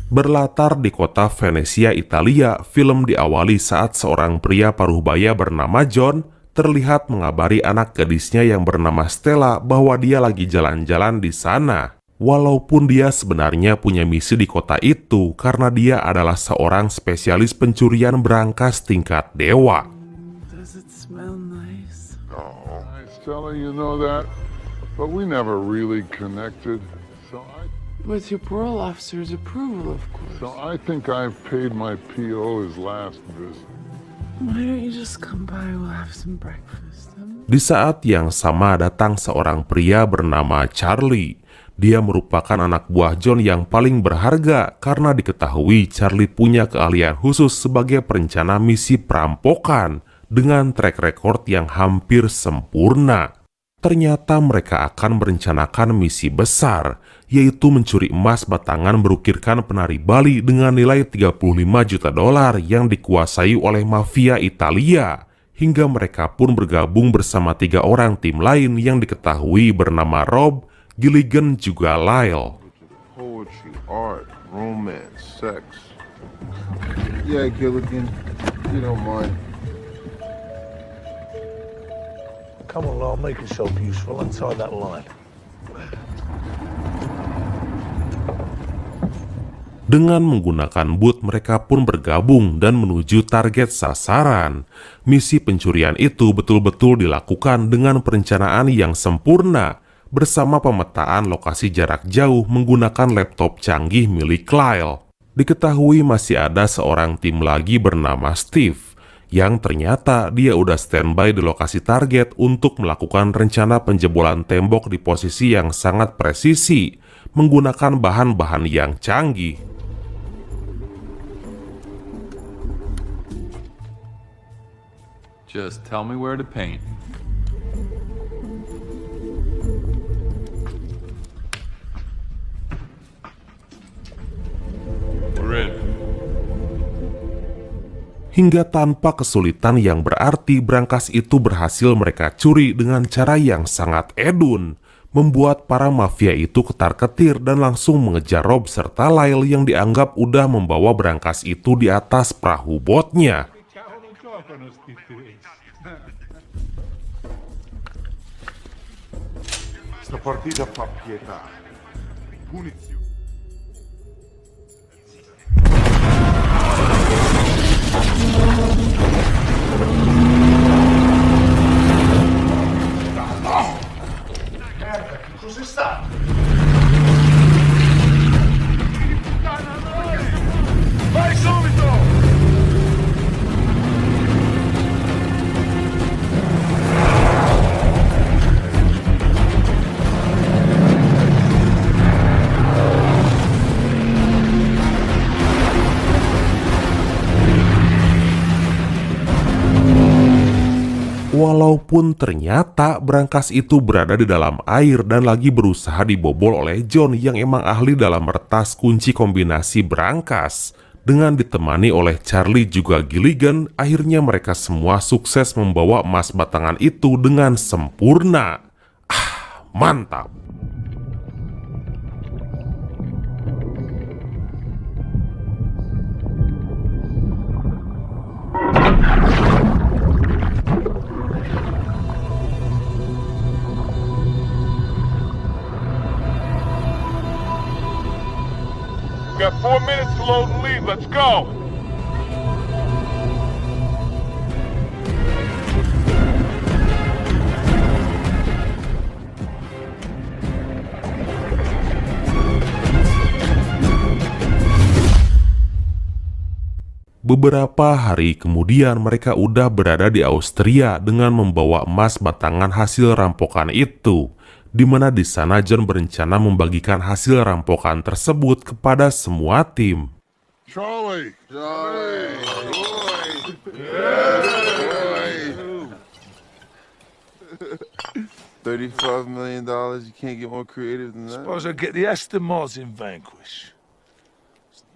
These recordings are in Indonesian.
Berlatar di kota Venesia, Italia, film diawali saat seorang pria paruhbaya bernama John terlihat mengabari anak gadisnya yang bernama Stella bahwa dia lagi jalan-jalan di sana. Walaupun dia sebenarnya punya misi di kota itu karena dia adalah seorang spesialis pencurian berangkas tingkat dewa. Does it smell nice? Oh, Stella, you know that, but we never really connected. With your parole officer's approval, of course. So I think I've paid my PO his last visit. Why don't you just come by? We'll have some breakfast. Di saat yang sama datang seorang pria bernama Charlie. Dia merupakan anak buah John yang paling berharga karena diketahui Charlie punya keahlian khusus sebagai perencana misi perampokan dengan track record yang hampir sempurna. Ternyata mereka akan merencanakan misi besar, yaitu mencuri emas batangan berukirkan penari Bali dengan nilai 35 juta dolar yang dikuasai oleh mafia Italia. Hingga mereka pun bergabung bersama 3 orang tim lain yang diketahui bernama Rob, Gilligan, juga Lyle. Poetry, art, romance, sex. Yeah, Gilligan, you don't mind. Come on, Lyle, make yourself useful. Untie that line. Dengan menggunakan boot, mereka pun bergabung dan menuju target sasaran. Misi pencurian itu betul-betul dilakukan dengan perencanaan yang sempurna, bersama pemetaan lokasi jarak jauh menggunakan laptop canggih milik Lyle. Diketahui masih ada seorang tim lagi bernama Steve, yang ternyata dia udah standby di lokasi target untuk melakukan rencana penjebolan tembok di posisi yang sangat presisi, menggunakan bahan-bahan yang canggih. Just tell me where to paint. We're in. Hingga tanpa kesulitan yang berarti, berangkas itu berhasil mereka curi dengan cara yang sangat edun, membuat para mafia itu ketar-ketir dan langsung mengejar Rob serta Lyle yang dianggap udah membawa berangkas itu di atas perahu botnya. Walaupun ternyata berangkas itu berada di dalam air dan lagi berusaha dibobol oleh John yang emang ahli dalam meretas kunci kombinasi berangkas. Dengan ditemani oleh Charlie juga Gilligan, akhirnya mereka semua sukses membawa emas batangan itu dengan sempurna. Mantap! We got 4 minutes to load and leave. Let's go. Beberapa hari kemudian mereka udah berada di Austria dengan membawa emas batangan hasil rampokan itu, di mana di sana John berencana membagikan hasil rampokan tersebut kepada semua tim. Charlie. Charlie. $35 million. You can't get more creative than that. Suppose I get the Aston Martin Vanquish.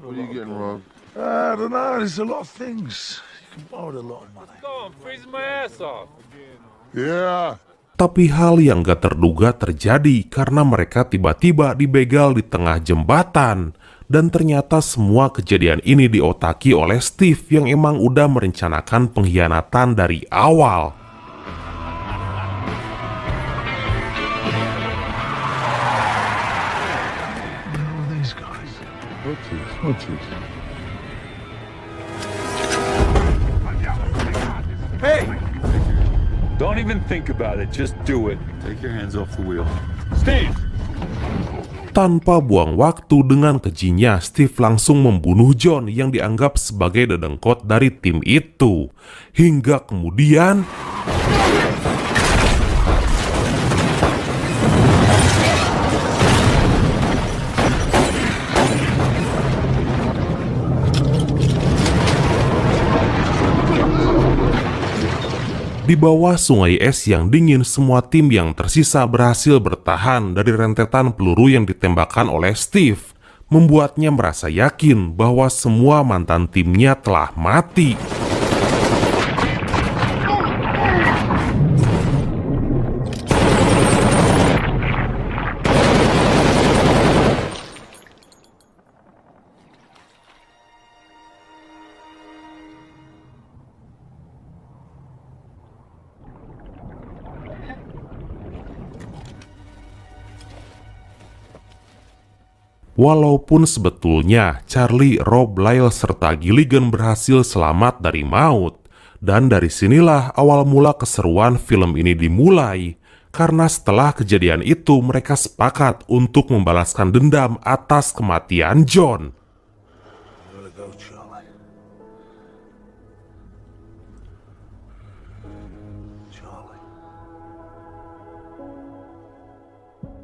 What are you getting, Rob? I don't know. There's a lot of things. You can borrow a lot of money. I'm freezing my ass off. Yeah. Tapi hal yang gak terduga terjadi karena mereka tiba-tiba dibegal di tengah jembatan Dan ternyata semua kejadian ini diotaki oleh Steve yang emang udah merencanakan pengkhianatan dari awal. Hey! Don't even think about it. Just do it. Take your hands off the wheel. Steve! Tanpa buang waktu, dengan kejinya Steve langsung membunuh John yang dianggap sebagai dedengkot dari tim itu. Hingga kemudian di bawah sungai es yang dingin, semua tim yang tersisa berhasil bertahan dari rentetan peluru yang ditembakkan oleh Steve, membuatnya merasa yakin bahwa semua mantan timnya telah mati. Walaupun sebetulnya Charlie, Rob, Lyle, serta Gilligan berhasil selamat dari maut. Dan dari sinilah awal mula keseruan film ini dimulai. Karena setelah kejadian itu mereka sepakat untuk membalaskan dendam atas kematian John.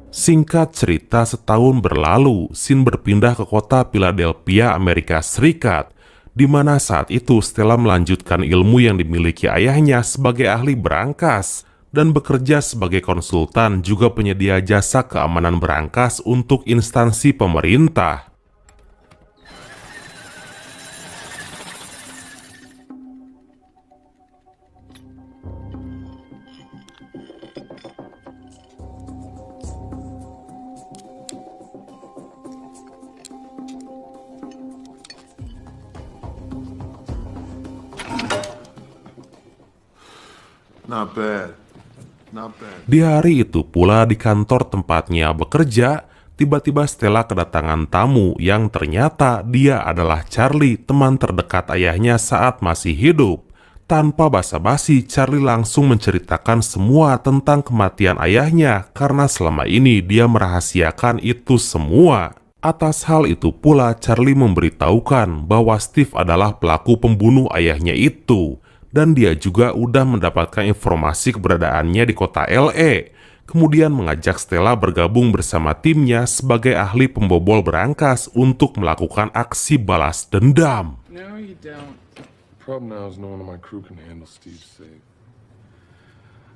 Singkat cerita, setahun berlalu, Sin berpindah ke kota Philadelphia, Amerika Serikat, di mana saat itu Stella melanjutkan ilmu yang dimiliki ayahnya sebagai ahli berangkas dan bekerja sebagai konsultan juga penyedia jasa keamanan berangkas untuk instansi pemerintah. Not bad. Not bad. Di hari itu pula di kantor tempatnya bekerja, tiba-tiba Stella kedatangan tamu yang ternyata dia adalah Charlie, teman terdekat ayahnya saat masih hidup. Tanpa basa-basi, Charlie langsung menceritakan semua tentang kematian ayahnya karena selama ini dia merahasiakan itu semua. Atas hal itu pula, Charlie memberitahukan bahwa Steve adalah pelaku pembunuh ayahnya itu. Dan dia juga udah mendapatkan informasi keberadaannya di kota LA. Kemudian mengajak Stella bergabung bersama timnya sebagai ahli pembobol berangkas untuk melakukan aksi balas dendam. No, you don't. The problem now is no one on my crew can handle Steve safe.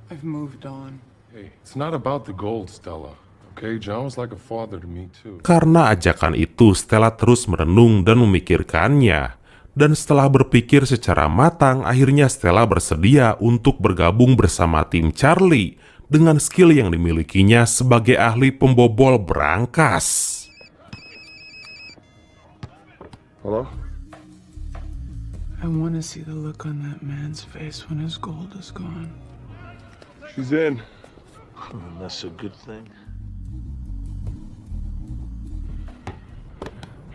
I've moved on. Hey, it's not about the gold, Stella. Okay, John was like a father to me too. Karena ajakan itu, Stella terus merenung dan memikirkannya. Dan setelah berpikir secara matang, akhirnya Stella bersedia untuk bergabung bersama tim Charlie dengan skill yang dimilikinya sebagai ahli pembobol berangkas. Hello? I want to see the look on that man's face when his gold is gone. She's in. That's a good thing.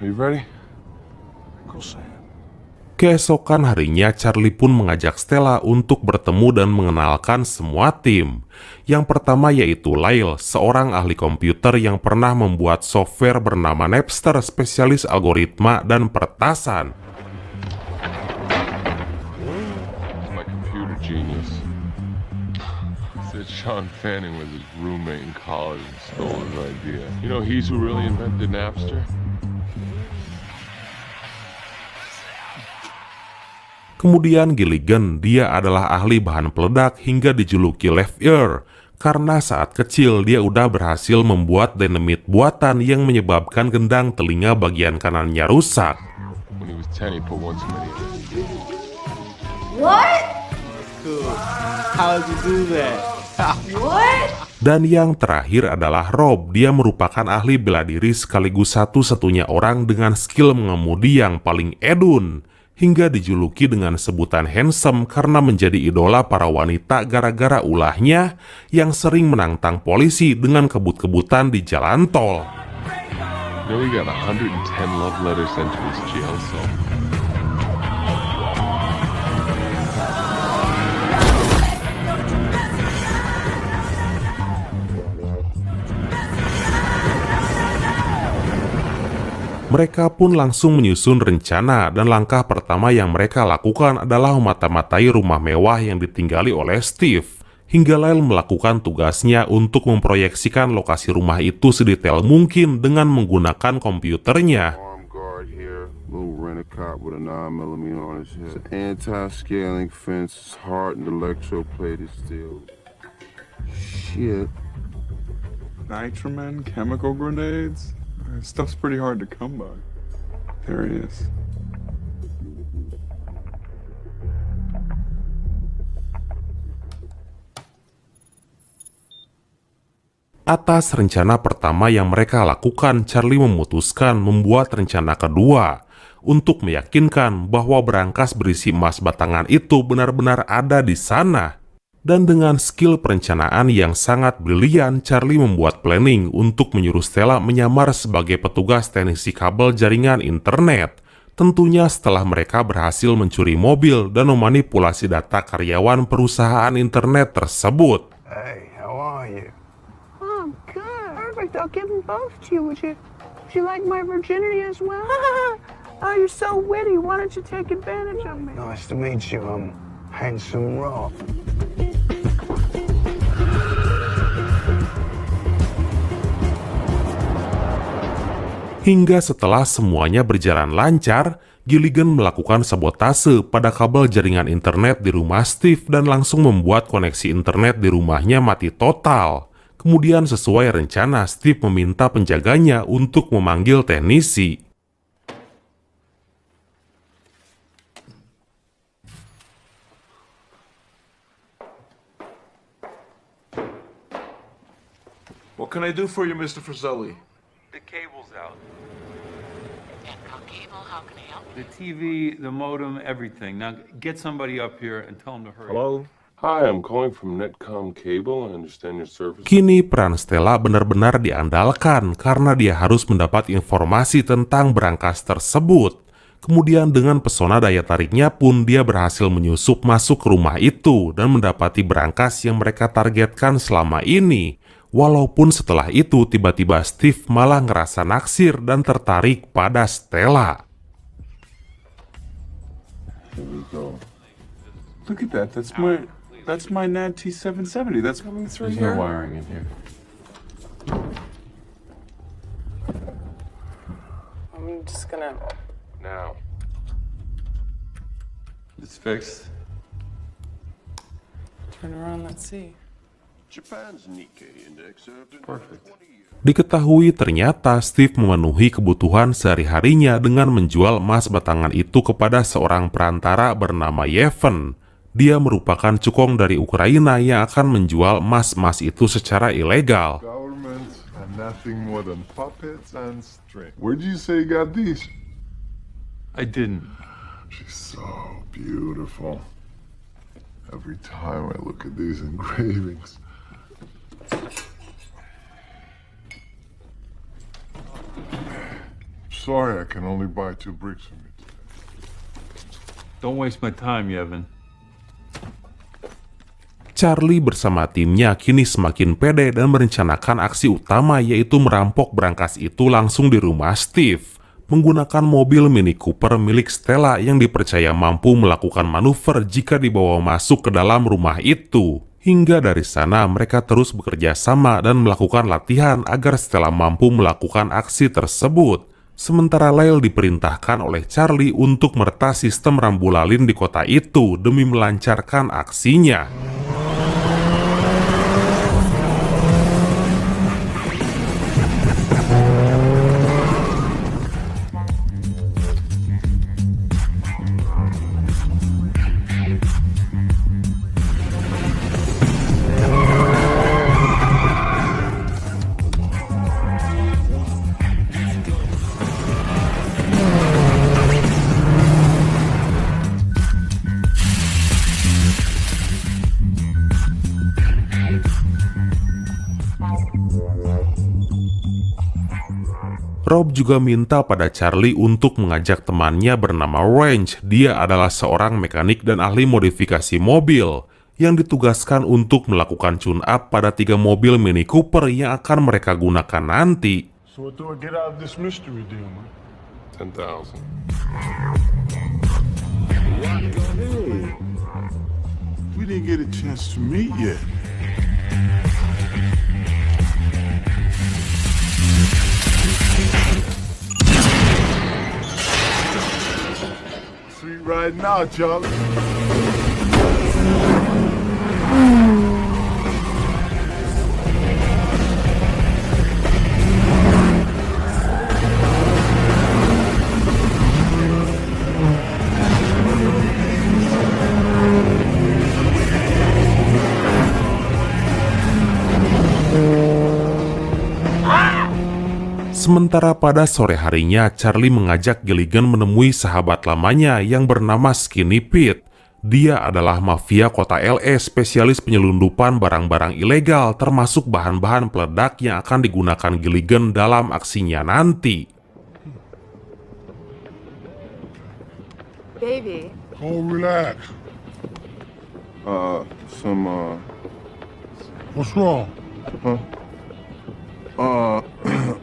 Are you ready? Go, Sam. Keesokan harinya, Charlie pun mengajak Stella untuk bertemu dan mengenalkan semua tim. Yang pertama yaitu Lyle, seorang ahli komputer yang pernah membuat software bernama Napster, spesialis algoritma dan peretasan. My computer genius. Said Sean Fanning was his roommate in college and stole his idea. You know he's who really invented Napster? Kemudian Gilligan, dia adalah ahli bahan peledak hingga dijuluki Left Ear, karena saat kecil dia udah berhasil membuat dinamit buatan yang menyebabkan gendang telinga bagian kanannya rusak. When he was 10, he put one too many. What? Cool. How did you do that? What? Dan yang terakhir adalah Rob. Dia merupakan ahli bela diri sekaligus satu-satunya orang dengan skill mengemudi yang paling edun, hingga dijuluki dengan sebutan handsome karena menjadi idola para wanita gara-gara ulahnya yang sering menantang polisi dengan kebut-kebutan di jalan tol. You know, he got 110 love letters sent to his jail cell. Mereka pun langsung menyusun rencana, dan langkah pertama yang mereka lakukan adalah memata-matai rumah mewah yang ditinggali oleh Steve, hingga Lyle melakukan tugasnya untuk memproyeksikan lokasi rumah itu sedetail mungkin dengan menggunakan komputernya. Arm guard here, little rent-a-cop with a 9mm on his head. It's an anti-scaling fence, it's hardened electroplated steel. Shit. Nitromen, chemical grenades. Stuff's pretty hard to come by. There he is. Atas rencana pertama yang mereka lakukan, Charlie memutuskan membuat rencana kedua untuk meyakinkan bahwa berangkas berisi emas batangan itu benar-benar ada di sana. Dan dengan skill perencanaan yang sangat brilian, Charlie membuat planning untuk menyuruh Stella menyamar sebagai petugas teknisi kabel jaringan internet. Tentunya setelah mereka berhasil mencuri mobil dan memanipulasi data karyawan perusahaan internet tersebut. Hey, how are you? Oh, good. Perfect. I'll give them both to you. Would you like my virginity as well? Oh, you're so witty. Why don't you take advantage of me? Nice to meet you, handsome Rob. Hingga setelah semuanya berjalan lancar, Gilligan melakukan sabotase pada kabel jaringan internet di rumah Steve dan langsung membuat koneksi internet di rumahnya mati total. Kemudian sesuai rencana, Steve meminta penjaganya untuk memanggil teknisi. What can I do for you, Mr. Frizzelli? The cable's out. Netcom cable, how can I help you? The TV, the modem, everything. Now get somebody up here and tell them to hurry. Hello? Hi, I'm calling from Netcom Cable. I understand your service. Kini peran Stella benar-benar diandalkan karena dia harus mendapat informasi tentang berangkas tersebut. Kemudian dengan pesona daya tariknya pun dia berhasil menyusup masuk ke rumah itu dan mendapati berangkas yang mereka targetkan selama ini. Walaupun setelah itu tiba-tiba Steve malah ngerasa naksir dan tertarik pada Stella. Here we go. Look at that. That's my NAD T770. That's coming through There's here. no wiring in here. I'm just gonna... Now. It's fixed. Turn around, let's see. Japan's Nikkei index Perfect. Diketahui ternyata Steve memenuhi kebutuhan sehari-harinya dengan menjual emas batangan itu kepada seorang perantara bernama Yevhen. Dia merupakan cukong dari Ukraina yang akan menjual emas-emas itu secara ilegal. Government and nothing more than puppets and string. Where'd you say you got these? I didn't. She's so beautiful. Every time I look at these engravings. Sorry, I can only buy 2 bricks from you today. Don't waste my time, Yevhen. Charlie bersama timnya kini semakin pede dan merencanakan aksi utama, yaitu merampok berangkas itu langsung di rumah Steve menggunakan mobil Mini Cooper milik Stella yang dipercaya mampu melakukan manuver jika dibawa masuk ke dalam rumah itu. Hingga dari sana mereka terus bekerja sama dan melakukan latihan agar Stella mampu melakukan aksi tersebut. Sementara Lyle diperintahkan oleh Charlie untuk meretas sistem rambu lalin di kota itu demi melancarkan aksinya. Rob juga minta pada Charlie untuk mengajak temannya bernama Range. Dia adalah seorang mekanik dan ahli modifikasi mobil yang ditugaskan untuk melakukan tune-up pada 3 mobil Mini Cooper yang akan mereka gunakan nanti. So what do I get out of this mystery deal, man? 10,000. Hey, we didn't get a chance to meet yet. Sweet riding out, Charlie. Sementara pada sore harinya, Charlie mengajak Gilligan menemui sahabat lamanya yang bernama Skinny Pete. Dia adalah mafia kota LA, spesialis penyelundupan barang-barang ilegal, termasuk bahan-bahan peledak yang akan digunakan Gilligan dalam aksinya nanti. Baby. Oh, relax. What's wrong?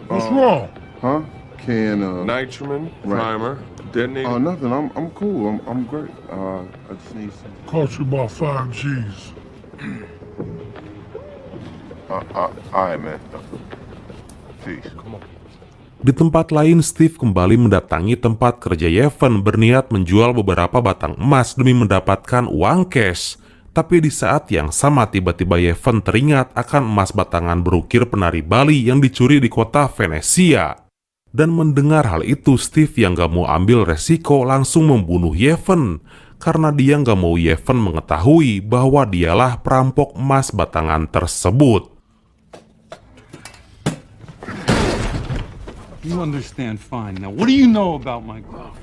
What's wrong? Huh? Nitrogen, primer, detonator. Oh, nothing. I'm cool. I'm great. I just need some. Cost you about 5 G's. All right, man. Peace. Come on. Di tempat lain, Steve kembali mendatangi tempat kerja Yevon berniat menjual beberapa batang emas demi mendapatkan uang cash. Tapi di saat yang sama tiba-tiba Yevon teringat akan emas batangan berukir penari Bali yang dicuri di kota Venesia. Dan mendengar hal itu, Steve yang gak mau ambil resiko langsung membunuh Yevon. Karena dia gak mau Yevon mengetahui bahwa dialah perampok emas batangan tersebut. You understand fine. Now, what do you know about my glove?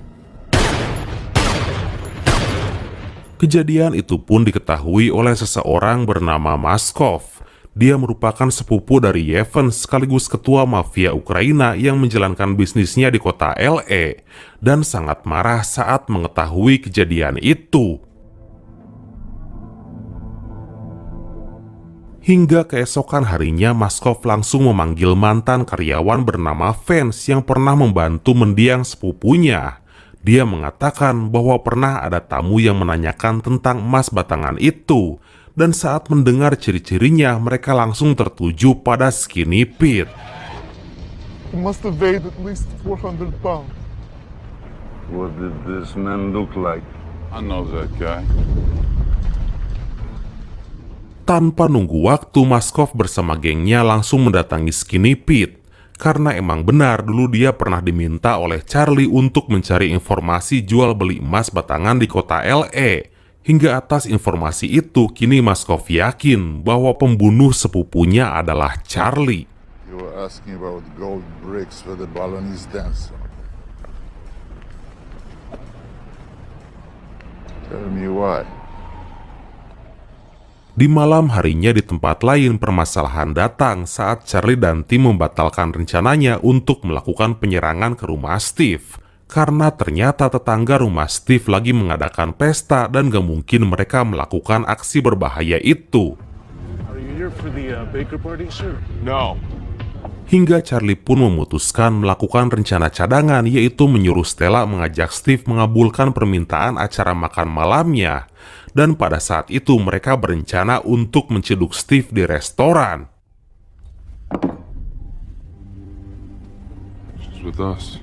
Kejadian itu pun diketahui oleh seseorang bernama Maskov. Dia merupakan sepupu dari Yevon sekaligus ketua mafia Ukraina yang menjalankan bisnisnya di kota LA dan sangat marah saat mengetahui kejadian itu. Hingga keesokan harinya, Maskov langsung memanggil mantan karyawan bernama Vance yang pernah membantu mendiang sepupunya. Dia mengatakan bahwa pernah ada tamu yang menanyakan tentang emas batangan itu, dan saat mendengar ciri-cirinya, mereka langsung tertuju pada Skinny Pete. He must have weighed at least 400 pounds. What did this man look like? I know that guy. Tanpa nunggu waktu, Maskov bersama gengnya langsung mendatangi Skinny Pete. Karena emang benar dulu dia pernah diminta oleh Charlie untuk mencari informasi jual beli emas batangan di kota LA. Hingga atas informasi itu, kini Maskov yakin bahwa pembunuh sepupunya adalah Charlie. You were asking about gold bricks for the Balinese dancer. Tell me why. Di malam harinya di tempat lain, permasalahan datang saat Charlie dan tim membatalkan rencananya untuk melakukan penyerangan ke rumah Steve. Karena ternyata tetangga rumah Steve lagi mengadakan pesta dan gak mungkin mereka melakukan aksi berbahaya itu. Are you here for the Baker party, sir? No. Hingga Charlie pun memutuskan melakukan rencana cadangan, yaitu menyuruh Stella mengajak Steve mengabulkan permintaan acara makan malamnya. Dan pada saat itu mereka berencana untuk menciduk Steve di restoran. She's with us.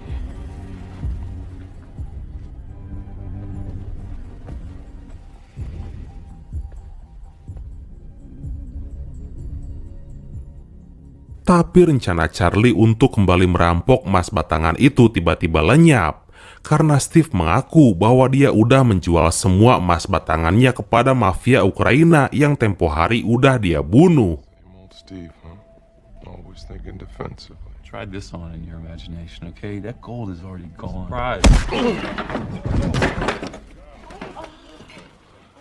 Tapi rencana Charlie untuk kembali merampok emas batangan itu tiba-tiba lenyap. Karena Steve mengaku bahwa dia udah menjual semua emas batangannya kepada mafia Ukraina yang tempo hari udah dia bunuh. Steve, huh? Always thinking defensively. Try this on in your imagination, okay? That gold is already gone. Surprise.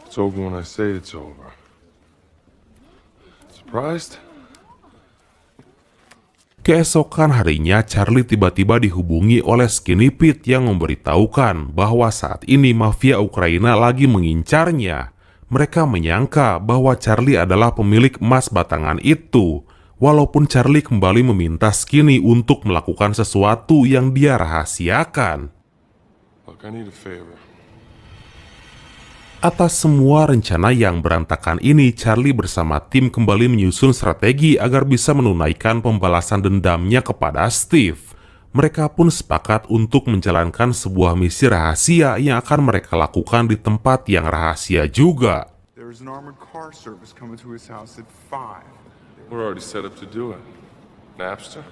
It's over when I say it's over. Surprised? Keesokan harinya, Charlie tiba-tiba dihubungi oleh Skinny Pete yang memberitahukan bahwa saat ini mafia Ukraina lagi mengincarnya. Mereka menyangka bahwa Charlie adalah pemilik emas batangan itu, walaupun Charlie kembali meminta Skinny untuk melakukan sesuatu yang dia rahasiakan. Look, I need a favor. Atas semua rencana yang berantakan ini, Charlie bersama tim kembali menyusun strategi agar bisa menunaikan pembalasan dendamnya kepada Steve. Mereka pun sepakat untuk menjalankan sebuah misi rahasia yang akan mereka lakukan di tempat yang rahasia juga. There's an armored car service coming to his house at 5. We're already set up to do it. Napster?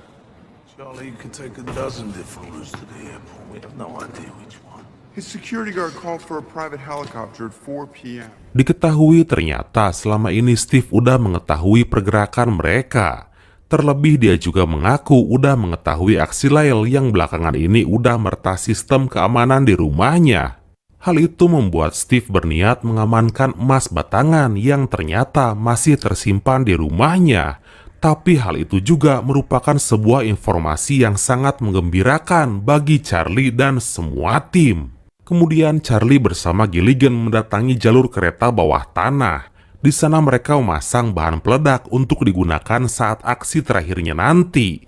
Charlie, you can take a dozen different routes to the airport. We have no idea which one. His security guard called for a private helicopter at 4 p.m. Diketahui ternyata selama ini Steve udah mengetahui pergerakan mereka. Terlebih dia juga mengaku udah mengetahui aksi Lyle yang belakangan ini udah meretas sistem keamanan di rumahnya. Hal itu membuat Steve berniat mengamankan emas batangan yang ternyata masih tersimpan di rumahnya. Tapi hal itu juga merupakan sebuah informasi yang sangat menggembirakan bagi Charlie dan semua tim. Kemudian Charlie bersama Gilligan mendatangi jalur kereta bawah tanah. Di sana mereka memasang bahan peledak untuk digunakan saat aksi terakhirnya nanti.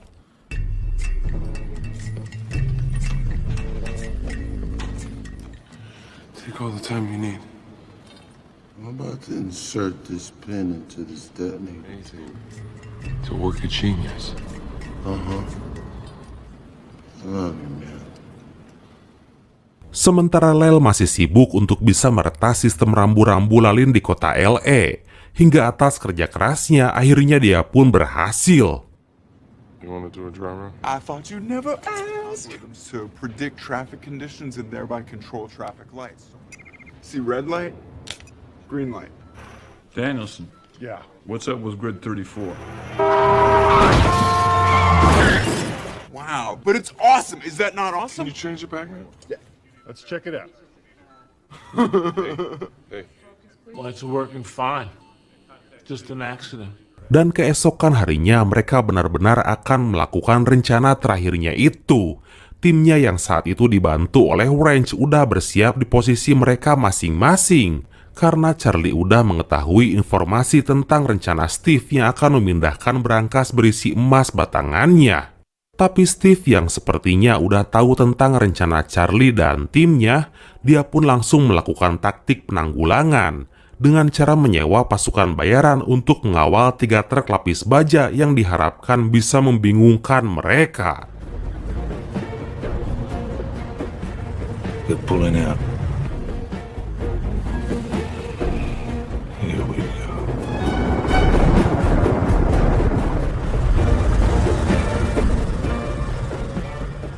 Take all the time you need. I'm about to insert this pin into this detonator. Anything to work a genius. I love you, man. Sementara Lyle masih sibuk untuk bisa meretas sistem rambu-rambu lalin di kota LA. Hingga atas kerja kerasnya, akhirnya dia pun berhasil. You want to do a dry run? I thought you'd never ask. So predict traffic conditions and thereby control traffic lights. See red light, green light. Danielson, Yeah. what's up with grid 34? Wow, but it's awesome. Is that not Can awesome? you change it back now? Yeah. Let's check it out. Hey. Well, it's working fine. Just an accident. Dan keesokan harinya mereka benar-benar akan melakukan rencana terakhirnya itu. Timnya yang saat itu dibantu oleh Wrench udah bersiap di posisi mereka masing-masing. Karena Charlie udah mengetahui informasi tentang rencana Steve yang akan memindahkan berangkas berisi emas batangannya. Tapi Steve yang sepertinya udah tahu tentang rencana Charlie dan timnya, dia pun langsung melakukan taktik penanggulangan dengan cara menyewa pasukan bayaran untuk mengawal 3 truk lapis baja yang diharapkan bisa membingungkan mereka. They're pulling out. Here we go.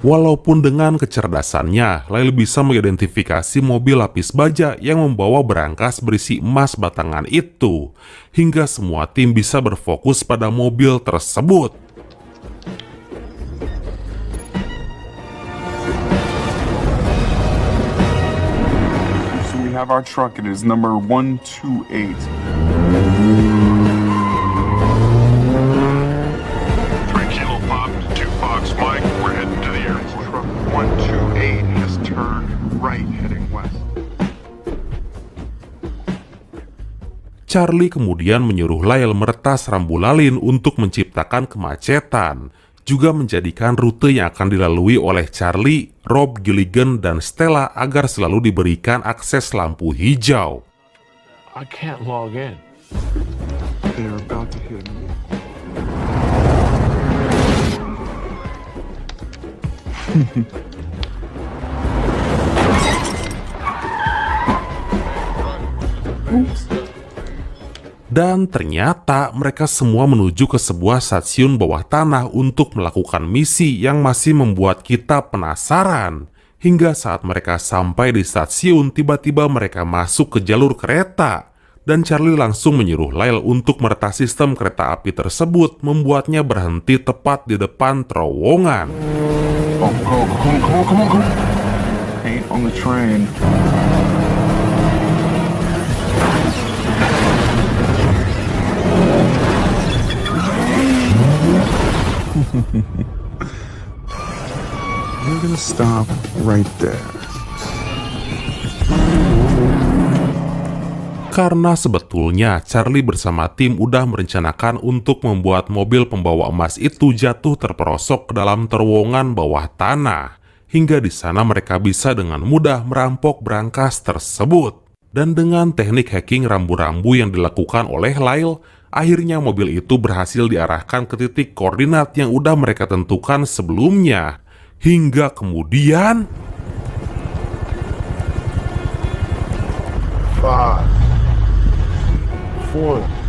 Walaupun dengan kecerdasannya, Lyle bisa mengidentifikasi mobil lapis baja yang membawa berangkas berisi emas batangan itu, hingga semua tim bisa berfokus pada mobil tersebut. So we have our truck. It is number 128. 3 Kilo Pop, 2 Fox Mike. We're heading to the airport. Truck 128 has turned right, heading west. Charlie kemudian menyuruh Lyle meretas rambu lalin untuk menciptakan kemacetan, juga menjadikan rute yang akan dilalui oleh Charlie, Rob, Gilligan, dan Stella agar selalu diberikan akses lampu hijau. I can't log in. They're about to hit me. Dan ternyata mereka semua menuju ke sebuah stasiun bawah tanah untuk melakukan misi yang masih membuat kita penasaran. Hingga saat mereka sampai di stasiun, tiba-tiba mereka masuk ke jalur kereta. Dan Charlie langsung menyuruh Lyle untuk meretas sistem kereta api tersebut, membuatnya berhenti tepat di depan terowongan. Oh, come on. Ain't on the train. We're gonna stop right there. Karena sebetulnya Charlie bersama tim udah merencanakan untuk membuat mobil pembawa emas itu jatuh terperosok ke dalam terowongan bawah tanah, hingga di sana mereka bisa dengan mudah merampok berangkas tersebut. Dan dengan teknik hacking rambu-rambu yang dilakukan oleh Lyle, akhirnya mobil itu berhasil diarahkan ke titik koordinat yang udah mereka tentukan sebelumnya. Hingga kemudian 5, 4.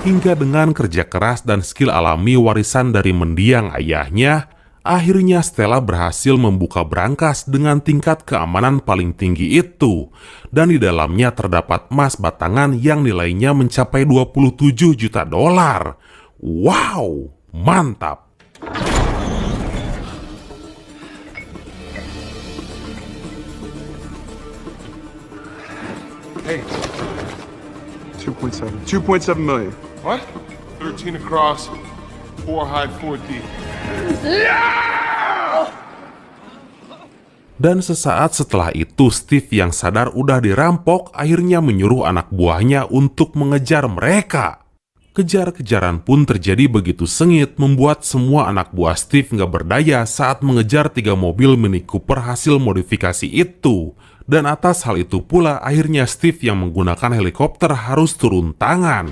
hingga dengan kerja keras dan skill alami warisan dari mendiang ayahnya, akhirnya Stella berhasil membuka brankas dengan tingkat keamanan paling tinggi itu, dan di dalamnya terdapat emas batangan yang nilainya mencapai 27 juta dolar. Wow, mantap! Hey, 2.7 million. What? 13 across, 4 high, 4 deep. Dan sesaat setelah itu, Steve yang sadar udah dirampok akhirnya menyuruh anak buahnya untuk mengejar mereka. Kejar-kejaran pun terjadi begitu sengit, membuat semua anak buah Steve nggak berdaya saat mengejar 3 mobil Mini Cooper hasil modifikasi itu. Dan atas hal itu pula, akhirnya Steve yang menggunakan helikopter harus turun tangan.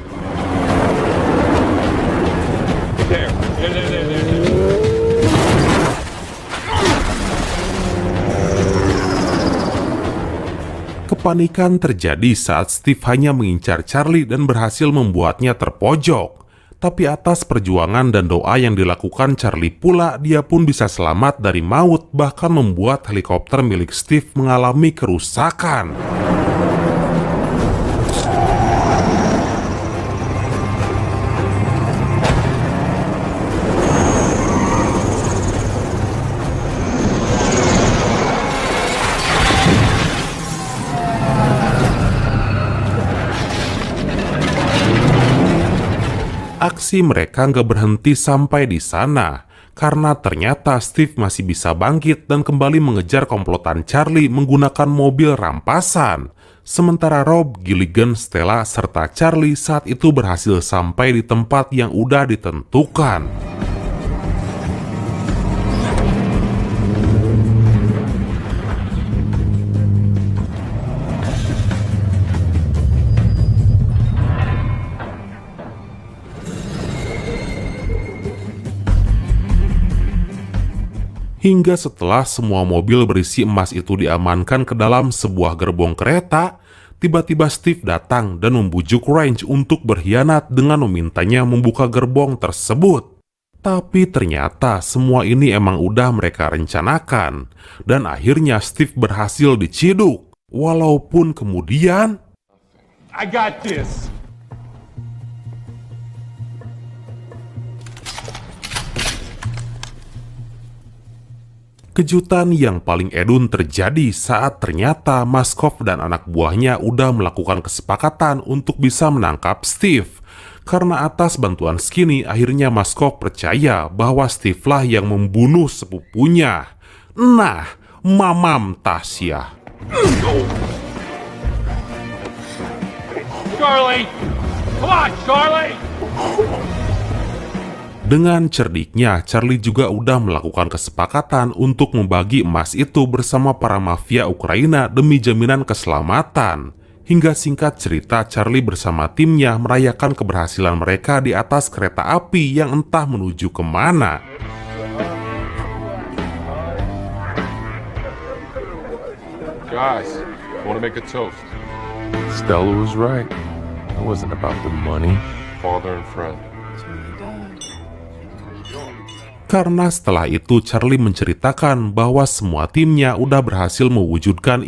Kepanikan terjadi saat Steve hanya mengincar Charlie dan berhasil membuatnya terpojok. Tapi atas perjuangan dan doa yang dilakukan Charlie pula, dia pun bisa selamat dari maut, bahkan membuat helikopter milik Steve mengalami kerusakan. Aksi mereka nggak berhenti sampai di sana, karena ternyata Steve masih bisa bangkit dan kembali mengejar komplotan Charlie menggunakan mobil rampasan. Sementara Rob, Gilligan, Stella, serta Charlie saat itu berhasil sampai di tempat yang udah ditentukan. Hingga setelah semua mobil berisi emas itu diamankan ke dalam sebuah gerbong kereta, tiba-tiba Steve datang dan membujuk Range untuk berkhianat dengan memintanya membuka gerbong tersebut. Tapi ternyata semua ini emang udah mereka rencanakan, dan akhirnya Steve berhasil diciduk. Walaupun kemudian, I got this. kejutan yang paling edun terjadi saat ternyata Maskov dan anak buahnya udah melakukan kesepakatan untuk bisa menangkap Steve. Karena atas bantuan Skinny, akhirnya Maskov percaya bahwa Steve lah yang membunuh sepupunya. Nah, Mamam Tasya. Charlie! Come on, Charlie! Dengan cerdiknya, Charlie juga udah melakukan kesepakatan untuk membagi emas itu bersama para mafia Ukraina demi jaminan keselamatan. Hingga singkat cerita, Charlie bersama timnya merayakan keberhasilan mereka di atas kereta api yang entah menuju kemana. Guys, I want to make a toast. Stella was right. It wasn't about the money. Father and friend. Karena setelah itu Charlie menceritakan bahwa semua timnya udah berhasil mewujudkan